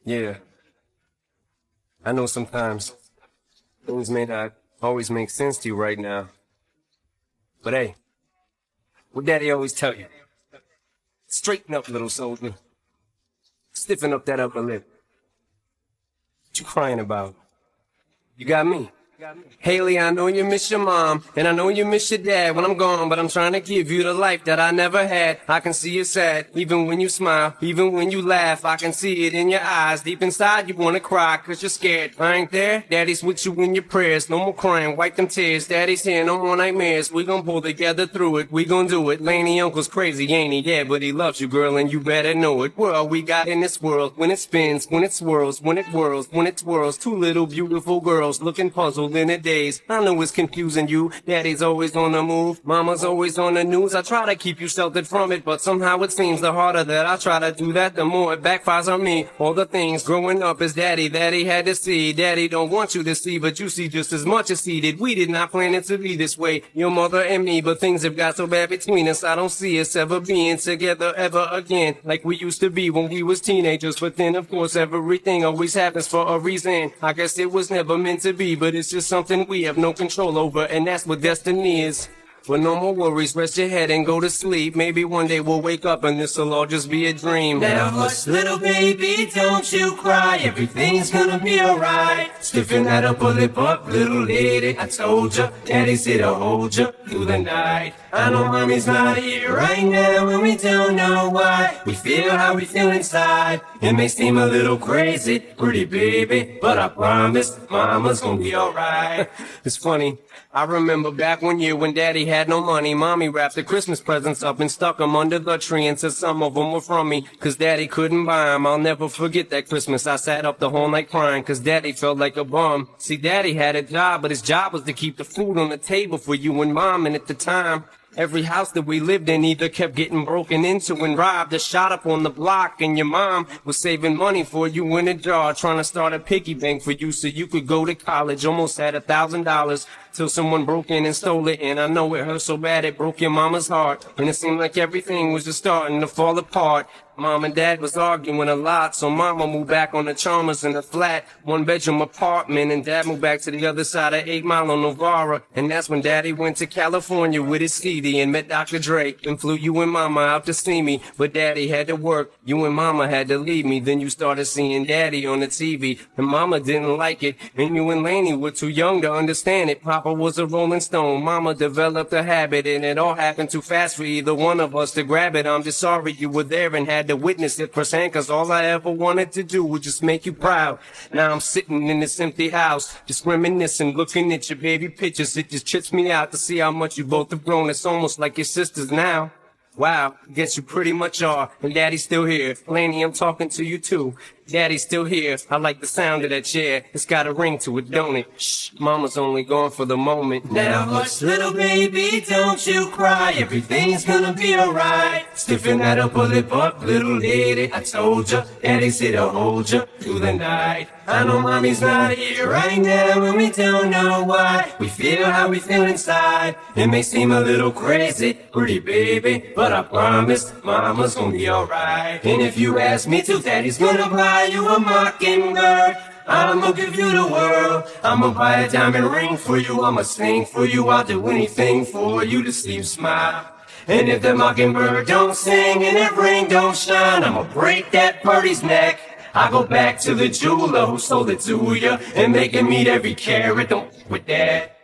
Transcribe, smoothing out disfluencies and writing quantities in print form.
Yeah, I know sometimes things may not always make sense to you right now. But hey, what Daddy always tell you, straighten up, little soldier. Stiffen up that upper lip. What you crying about? You got me. Haley, I know you miss your mom, and I know you miss your dad when I'm gone, but I'm trying to give you the life that I never had. I can see you sad, even when you smile, even when you laugh, I can see it in your eyes. Deep inside you wanna cry, cause you're scared. I ain't there, Daddy's with you in your prayers. No more crying, wipe them tears. Daddy's here, no more nightmares. We gon' pull together through it, we gon' do it. Laney uncle's crazy, ain't he? Yeah, but he loves you, girl, and you better know it. What all we got in this world, when it spins, when it swirls, when it whirls, when it twirls. Two little beautiful girls looking puzzled in a daze. I know it's confusing you. Daddy's always on the move, mama's always on the news. I try to keep you sheltered from it, but somehow it seems the harder that I try to do that, the more it backfires on me. All the things growing up as daddy that he had to see. Daddy don't want you to see, but you see just as much as he did. We did not plan it to be this way, your mother and me, but things have got so bad between us. I don't see us ever being together ever again, like we used to be when we was teenagers. But then of course everything always happens for a reason. I guess it was never meant to be, but it's just something we have no control over, and that's what destiny is. But no more worries, rest your head and go to sleep. Maybe one day we'll wake up and this'll all just be a dream. Now hush, little baby, don't you cry. Everything's gonna be alright. Stiffen that upper lip up, little lady. I told ya, Daddy's here to hold ya through the night. I know mommy's not here right now, and we don't know why. We feel how we feel inside. It may seem a little crazy, pretty baby, but I promise mama's gonna be alright. It's funny, I remember back one year when Daddy had no money. Mommy wrapped the Christmas presents up and stuck them under the tree and said some of them were from me, cause Daddy couldn't buy them. I'll never forget that Christmas. I sat up the whole night crying, cause Daddy felt like a bum. See, Daddy had a job, but his job was to keep the food on the table for you and Mom, and at the time, every house that we lived in either kept getting broken into and robbed or shot up on the block, and your mom was saving money for you in a jar, trying to start a piggy bank for you so you could go to college. Almost had $1,000 till someone broke in and stole it, and I know it hurt so bad it broke your mama's heart, and it seemed like everything was just starting to fall apart. Mom and Dad was arguing a lot, so Mama moved back on the Chalmers in a flat, one-bedroom apartment, and Dad moved back to the other side of 8 Mile on Novara. And that's when Daddy went to California with his CD and met Dr. Dre and flew you and Mama out to see me. But Daddy had to work, you and Mama had to leave me. Then you started seeing Daddy on the TV, and Mama didn't like it, and you and Laney were too young to understand it. Papa was a Rolling Stone, Mama developed a habit, and it all happened too fast for either one of us to grab it. I'm just sorry you were there and had to witness it firsthand, cause all I ever wanted to do was just make you proud. Now I'm sitting in this empty house, just reminiscing, looking at your baby pictures. It just trips me out to see how much you both have grown. It's almost like your sisters now. Wow, guess you pretty much are, and Daddy's still here. Laney, I'm talking to you too. Daddy's still here. I like the sound of that chair. It's got a ring to it, don't it? Shh, Mama's only gone for the moment. Now hush, little baby, don't you cry. Everything's gonna be alright. Stiffen that upper lip up, little lady. I told ya, Daddy's here to hold ya through the night. I know mommy's not here right now, and we don't know why. We feel how we feel inside. It may seem a little crazy, pretty baby, but I promise mama's gonna be alright. And if you ask me to, Daddy's gonna buy you a mockingbird. I'ma give you the world. I'ma buy a diamond ring for you. I'ma sing for you. I'll do anything for you to see you smile. And if the mockingbird don't sing and that ring don't shine, I'ma break that birdie's neck. I go back to the jeweler who sold it to ya and make him eat every carat. Don't with that.